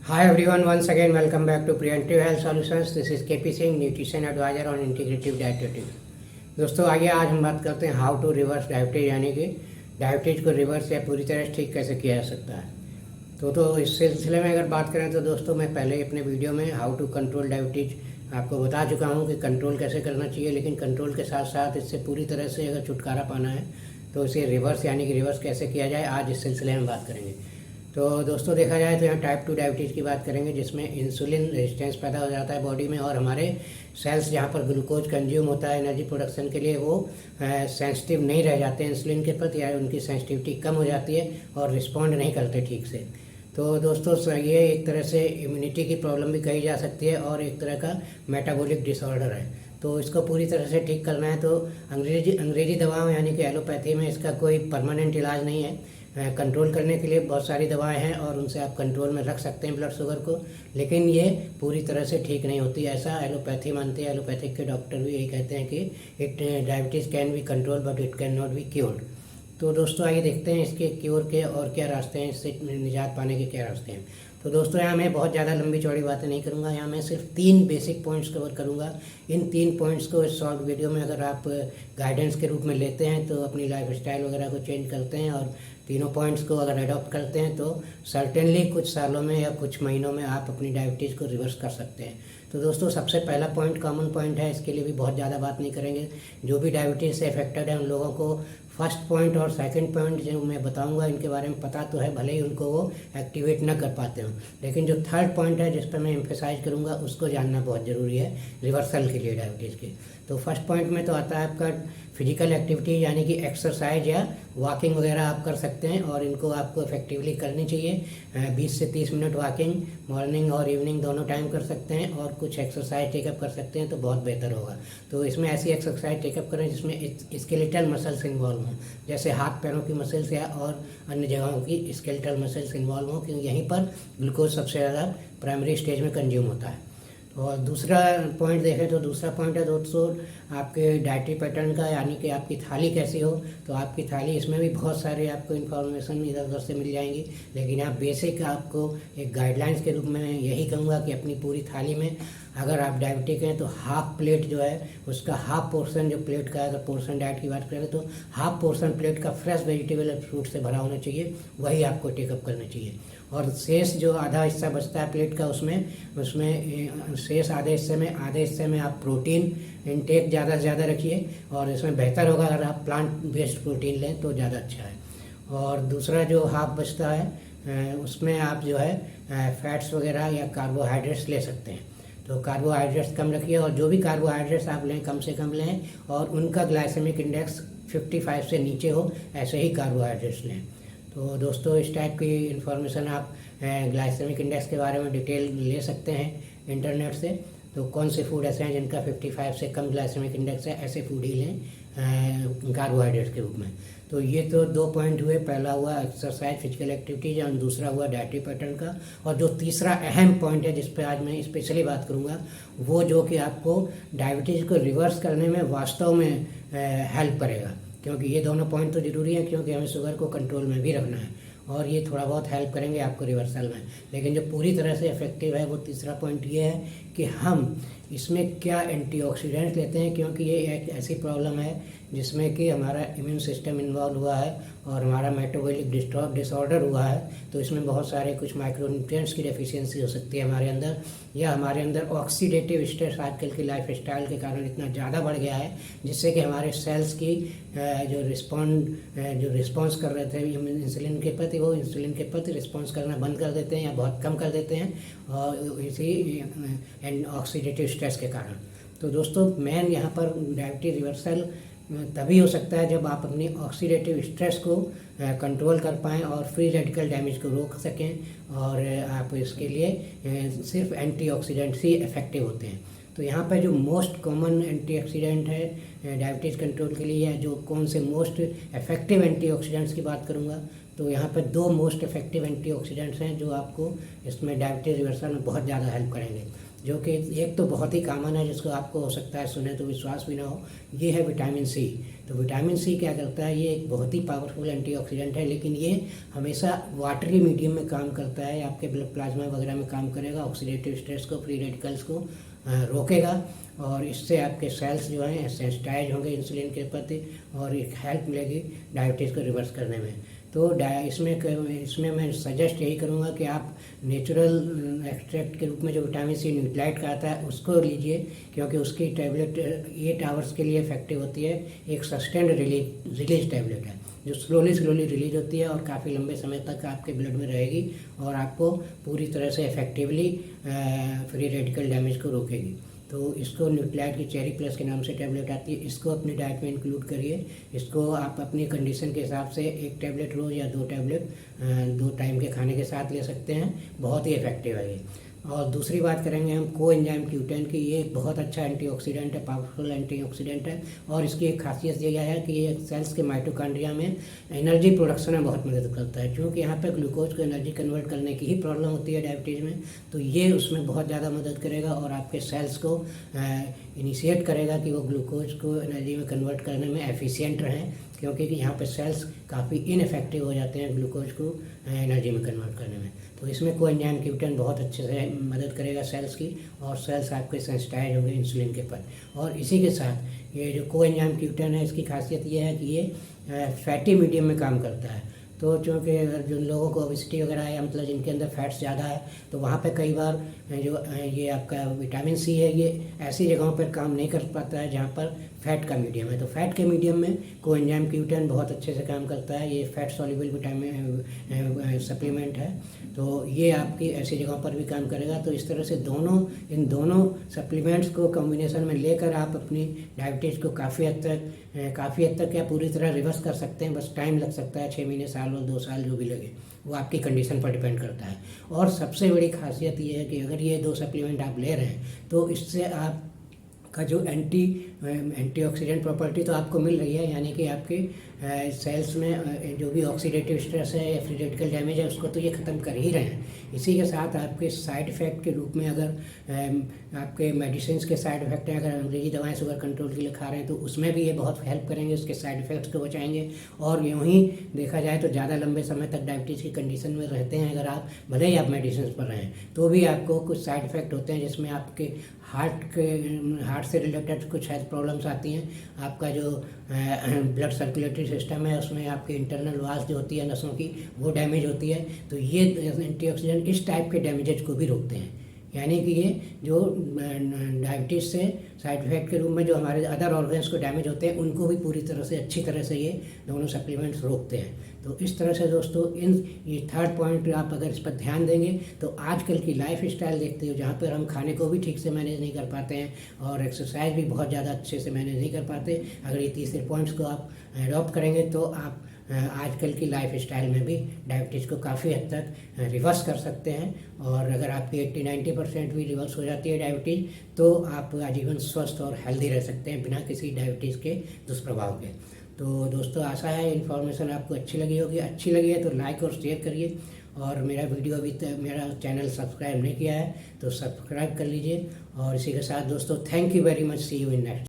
Hi everyone, once again welcome back to Preventive Health Solutions. This is KP Singh, Nutrition Advisor on Integrative Dietetics. दोस्तों आइए आज हम बात करते हैं हाउ टू रिवर्स डायबिटीज, यानी कि डायबिटीज को रिवर्स या पूरी तरह ठीक कैसे किया जा सकता है। तो इस सिलसिले में अगर बात करें तो दोस्तों मैं पहले ही अपने वीडियो में हाउ टू कंट्रोल डायबिटीज आपको बता चुका हूँ कि कंट्रोल कैसे करना चाहिए, लेकिन कंट्रोल के साथ साथ इससे पूरी तरह से अगर छुटकारा पाना है तो इसे रिवर्स यानी कि रिवर्स कैसे किया जाए, आज इस सिलसिले में बात करेंगे। तो दोस्तों देखा जाए तो यहाँ टाइप 2 डायबिटीज़ की बात करेंगे, जिसमें इंसुलिन रेजिस्टेंस पैदा हो जाता है बॉडी में, और हमारे सेल्स जहाँ पर ग्लूकोज कंज्यूम होता है एनर्जी प्रोडक्शन के लिए वो सेंसिटिव नहीं रह जाते हैं इंसुलिन के प्रति, या उनकी सेंसिटिविटी कम हो जाती है और रिस्पॉन्ड नहीं करते ठीक से। तो दोस्तों ये एक तरह से इम्यूनिटी की प्रॉब्लम भी कही जा सकती है और एक तरह का मेटाबॉलिक डिसऑर्डर है। तो इसको पूरी तरह से ठीक करना है तो अंग्रेजी दवाओं यानी कि एलोपैथी में इसका कोई परमानेंट इलाज नहीं है। कंट्रोल करने के लिए बहुत सारी दवाएं हैं और उनसे आप कंट्रोल में रख सकते हैं ब्लड शुगर को, लेकिन ये पूरी तरह से ठीक नहीं होती, ऐसा एलोपैथी मानती है। एलोपैथिक के डॉक्टर भी यही कहते हैं कि it diabetes can be control but it can not be cured. तो दोस्तों आइए देखते हैं इसके क्योर के और क्या रास्ते हैं, इससे निजात पाने के क्या रास्ते हैं। तो दोस्तों यहाँ मैं बहुत ज़्यादा लंबी चौड़ी बातें नहीं करूँगा, यहाँ मैं सिर्फ 3 बेसिक पॉइंट्स कवर करूँगा। इन 3 पॉइंट्स को इस शॉर्ट वीडियो में अगर आप गाइडेंस के रूप में लेते हैं तो अपनी लाइफ स्टाइल वगैरह को चेंज करते हैं और तीनों पॉइंट्स को अगर अडॉप्ट करते हैं तो सर्टेनली कुछ सालों में या कुछ महीनों में आप अपनी डायबिटीज़ को रिवर्स कर सकते हैं। तो दोस्तों सबसे पहला पॉइंट कॉमन पॉइंट है, इसके लिए भी बहुत ज़्यादा बात नहीं करेंगे। जो भी डायबिटीज़ से अफेक्टेड है उन लोगों को फर्स्ट पॉइंट और सेकंड पॉइंट जो मैं बताऊंगा इनके बारे में पता तो है, भले ही उनको वो एक्टिवेट ना कर पाते हो, लेकिन जो थर्ड पॉइंट है जिस पर मैं एम्फेसाइज करूंगा उसको जानना बहुत ज़रूरी है रिवर्सल के लिए डायबिटीज़ के। तो फर्स्ट पॉइंट में तो आता है आपका फिजिकल एक्टिविटी, यानी कि एक्सरसाइज या वॉकिंग वगैरह आप कर सकते हैं और इनको आपको इफेक्टिवली करनी चाहिए। 20 से 30 मिनट वॉकिंग मॉर्निंग और इवनिंग दोनों टाइम कर सकते हैं और कुछ एक्सरसाइज टेकअप कर सकते हैं तो बहुत बेहतर होगा। तो इसमें ऐसी एक्सरसाइज टेकअप करें जिसमें स्केलेटल मसल्स इन्वॉल्व हों, जैसे हाथ पैरों की मसल्स या और अन्य जगहों की स्केलेटल मसल्स इन्वॉल्व हों, क्योंकि यहीं पर ग्लूकोज सबसे ज़्यादा प्राइमरी स्टेज में कंज्यूम होता है। और दूसरा पॉइंट देखें तो दूसरा पॉइंट है दोस्तों आपके डाइटरी पैटर्न का, यानी कि आपकी थाली कैसी हो। तो आपकी थाली, इसमें भी बहुत सारे आपको इन्फॉर्मेशन इधर उधर से मिल जाएंगी, लेकिन आप बेसिक आपको एक गाइडलाइंस के रूप में यही कहूँगा कि अपनी पूरी थाली में अगर आप डायबिटिक हैं तो हाफ प्लेट जो है उसका हाफ पोर्शन, जो प्लेट का अगर पोर्शन डाइट की बात करें तो हाफ पोर्शन प्लेट का फ्रेश वेजिटेबल और फ्रूट से भरा होना चाहिए, वही आपको टेकअप करना चाहिए। और शेष जो आधा हिस्सा बचता है प्लेट का उसमें शेष आधे हिस्से में आप प्रोटीन इनटेक ज़्यादा से ज़्यादा रखिए, और इसमें बेहतर होगा अगर आप प्लांट बेस्ड प्रोटीन लें तो ज़्यादा अच्छा है। और दूसरा जो हाफ बचता है उसमें आप जो है फैट्स वगैरह या कार्बोहाइड्रेट्स ले सकते हैं। तो कार्बोहाइड्रेट्स कम रखिए, और जो भी कार्बोहाइड्रेट्स आप लें कम से कम लें और उनका ग्लाइसेमिक इंडेक्स 55 से नीचे हो, ऐसे ही कार्बोहाइड्रेट्स लें। तो दोस्तों इस टाइप की इन्फॉर्मेशन आप ग्लाइसेमिक इंडेक्स के बारे में डिटेल ले सकते हैं इंटरनेट से। तो कौन से फूड ऐसे हैं जिनका 55 से कम ग्लाइसेमिक इंडेक्स है, ऐसे फूड ही लें कार्बोहाइड्रेट्स के रूप में। तो ये तो 2 पॉइंट हुए, पहला हुआ एक्सरसाइज फिजिकल एक्टिविटीज और दूसरा हुआ डाइटरी पैटर्न का। और जो तीसरा अहम पॉइंट है जिस पर आज मैं स्पेशली बात करूँगा, वो जो कि आपको डायबिटीज़ को रिवर्स करने में वास्तव में हेल्प करेगा, क्योंकि ये दोनों पॉइंट तो ज़रूरी है क्योंकि हमें शुगर को कंट्रोल में भी रखना है और ये थोड़ा बहुत हेल्प करेंगे आपको रिवर्सल में। लेकिन जो पूरी तरह से इफेक्टिव है वो तीसरा पॉइंट ये है कि हम इसमें क्या एंटीऑक्सीडेंट लेते हैं, क्योंकि ये एक ऐसी प्रॉब्लम है जिसमें कि हमारा इम्यून सिस्टम इन्वॉल्व हुआ है और हमारा मेटाबॉलिक डिसऑर्डर हुआ है। तो इसमें बहुत सारे कुछ माइक्रोन्यूट्रिएंट्स की डेफिशिएंसी हो सकती है हमारे अंदर, या हमारे अंदर ऑक्सीडेटिव स्ट्रेस आजकल की लाइफ स्टाइल के कारण इतना ज़्यादा बढ़ गया है जिससे कि हमारे सेल्स की जो रिस्पॉन्स कर रहे थे इंसुलिन के प्रति, वो इंसुलिन के प्रति रिस्पॉन्स करना बंद कर देते हैं या बहुत कम कर देते हैं, और इसी ऑक्सीडेटिव स्ट्रेस के कारण। तो दोस्तों मेन यहाँ पर डायबिटीज रिवर्सल तभी हो सकता है जब आप अपनी ऑक्सीडेटिव स्ट्रेस को कंट्रोल कर पाएँ और फ्री रेडिकल डैमेज को रोक सकें, और आप इसके लिए सिर्फ एंटीऑक्सीडेंट्स ही इफेक्टिव होते हैं। तो यहाँ पर जो मोस्ट कॉमन एंटीऑक्सीडेंट है डायबिटीज़ कंट्रोल के लिए, जो कौन से मोस्ट इफेक्टिव एंटीऑक्सीडेंट्स की बात करूँगा, तो यहाँ पर 2 मोस्ट इफेक्टिव एंटीऑक्सीडेंट्स हैं जो आपको इसमें डायबिटीज़ रिवर्सल में बहुत ज़्यादा हेल्प करेंगे। जो कि एक तो बहुत ही कॉमन है, जिसको आपको हो सकता है सुने तो विश्वास भी ना हो, ये है विटामिन सी। तो विटामिन सी क्या करता है, ये एक बहुत ही पावरफुल एंटीऑक्सीडेंट है, लेकिन ये हमेशा वाटरी मीडियम में काम करता है, आपके ब्लड प्लाज्मा वगैरह में काम करेगा, ऑक्सीडेटिव स्ट्रेस को, फ्री रेडिकल्स को रोकेगा, और इससे आपके सेल्स जो हैं सेंसिटाइज होंगे इंसुलिन के प्रति, और एक हेल्प मिलेगी डायबिटीज़ को रिवर्स करने में। तो इसमें मैं सजेस्ट यही करूँगा कि आप नेचुरल एक्सट्रैक्ट के रूप में जो विटामिन सी न्यूट्राइट का आता है उसको लीजिए, क्योंकि उसकी टैबलेट 8 आवर्स के लिए इफेक्टिव होती है। एक सस्टेंड रिलीज टैबलेट है जो स्लोली रिलीज होती है और काफ़ी लंबे समय तक आपके ब्लड में रहेगी और आपको पूरी तरह से इफेक्टिवली फ्री रेडिकल डैमेज को रोकेगी। तो इसको न्यूट्राइट की चेरी प्लस के नाम से टैबलेट आती है, इसको अपनी डाइट में इंक्लूड करिए। इसको आप अपनी कंडीशन के हिसाब से 1 टैबलेट रोज़ या 2 टैबलेट 2 टाइम के खाने के साथ ले सकते हैं, बहुत ही इफेक्टिव है ये। और दूसरी बात करेंगे हम कोएंजाइम Q10 की। ये बहुत अच्छा एंटीऑक्सीडेंट है, पावरफुल एंटीऑक्सीडेंट है, और इसकी एक खासियत ये है कि ये सेल्स के माइटोकॉन्ड्रिया में एनर्जी प्रोडक्शन में बहुत मदद करता है। क्योंकि यहाँ पे ग्लूकोज को एनर्जी कन्वर्ट करने की ही प्रॉब्लम होती है डायबिटीज़ में, तो ये उसमें बहुत ज़्यादा मदद करेगा और आपके सेल्स को इनिशिएट करेगा कि वो ग्लूकोज को एनर्जी में कन्वर्ट करने में एफिशिएंट रहें, क्योंकि यहाँ पे सेल्स काफ़ी इनफेक्टिव हो जाते हैं ग्लूकोज को एनर्जी में कन्वर्ट करने में। तो इसमें कोएंजाइम Q10 बहुत अच्छे से मदद करेगा सेल्स की, और सेल्स आपके सेंसिटाइज होंगे इंसुलिन के प्रति। और इसी के साथ ये जो कोएंजाइम Q10 है, इसकी खासियत ये है कि ये फैटी मीडियम में काम करता है। तो चूँकि जिन लोगों को ओबेसिटी वगैरह है, मतलब जिनके अंदर फैट्स ज़्यादा है, तो वहाँ पे कई बार जो ये आपका विटामिन सी है ये ऐसी जगहों पर काम नहीं कर पाता है जहाँ पर फैट का मीडियम है। तो फैट के मीडियम में कोएंजाइम Q10 बहुत अच्छे से काम करता है। ये फैट सॉल्युबल विटामिन सप्लीमेंट है, तो ये आपकी ऐसी जगहों पर भी काम करेगा। तो इस तरह से इन दोनों सप्लीमेंट्स को कॉम्बिनेशन में लेकर आप अपनी डायबिटीज़ को काफ़ी हद तक या पूरी तरह रिवर्स कर सकते हैं। बस टाइम लग सकता है, 6 महीने, साल और 2 साल, जो भी लगे, वो आपकी कंडीशन पर डिपेंड करता है। और सबसे बड़ी खासियत ये है कि अगर ये 2 सप्लीमेंट आप ले रहे हैं तो इससे आप का जो एंटीऑक्सीडेंट प्रॉपर्टी तो आपको मिल रही है, यानी कि आपके सेल्स में जो भी ऑक्सीडेटिव स्ट्रेस है या फ्री रेडिकल डैमेज है उसको तो ये ख़त्म कर ही रहे हैं। इसी के साथ आपके साइड इफ़ेक्ट के रूप में अगर आपके मेडिसिन के साइड इफ़ेक्ट हैं, अगर अंग्रेजी दवाएं शुगर कंट्रोल के लिए खा रहे हैं तो उसमें भी ये बहुत हेल्प करेंगे, उसके साइड इफ़ेक्ट्स को बचाएंगे। और यूँ ही देखा जाए तो ज़्यादा लंबे समय तक डायबिटीज़ की कंडीशन में रहते हैं अगर आप, भले ही आप मेडिसिन पर रहें, तो भी आपको कुछ साइड इफ़ेक्ट होते हैं, जिसमें आपके हार्ट से रिलेटेड कुछ हेल्थ प्रॉब्लम्स आती हैं। आपका जो ब्लड सर्कुलेटरी सिस्टम है उसमें आपकी इंटरनल वाल्स जो होती है नसों की, वो डैमेज होती है। तो ये एंटीऑक्सीडेंट इस टाइप के डैमेजेज को भी रोकते हैं, यानी कि ये जो डायबिटीज़ से साइड इफेक्ट के रूप में जो हमारे अदर ऑर्गन्स को डैमेज होते हैं उनको भी पूरी तरह से अच्छी तरह से ये दोनों सप्लीमेंट्स रोकते हैं। तो इस तरह से दोस्तों ये 3rd पॉइंट आप अगर इस पर ध्यान देंगे तो आजकल की लाइफ स्टाइल देखते हो जहाँ पर हम खाने को भी ठीक से मैनेज नहीं कर पाते हैं और एक्सरसाइज भी बहुत ज़्यादा अच्छे से मैनेज नहीं कर पाते, अगर ये तीसरे पॉइंट्स को आप अडॉप्ट करेंगे तो आप आजकल की लाइफ स्टाइल में भी डायबिटीज़ को काफ़ी हद तक रिवर्स कर सकते हैं। और अगर आपकी 80-90% भी रिवर्स हो जाती है डायबिटीज़ तो आप आजीवन स्वस्थ और हेल्दी रह सकते हैं बिना किसी डायबिटीज़ के दुष्प्रभाव के। तो दोस्तों आशा है इन्फॉर्मेशन आपको अच्छी लगी होगी। अच्छी लगी है तो लाइक और शेयर करिए, और मेरा वीडियो अभी तक मेरा चैनल सब्सक्राइब नहीं किया है तो सब्सक्राइब कर लीजिए। और इसी के साथ दोस्तों thank you very much, see you in next.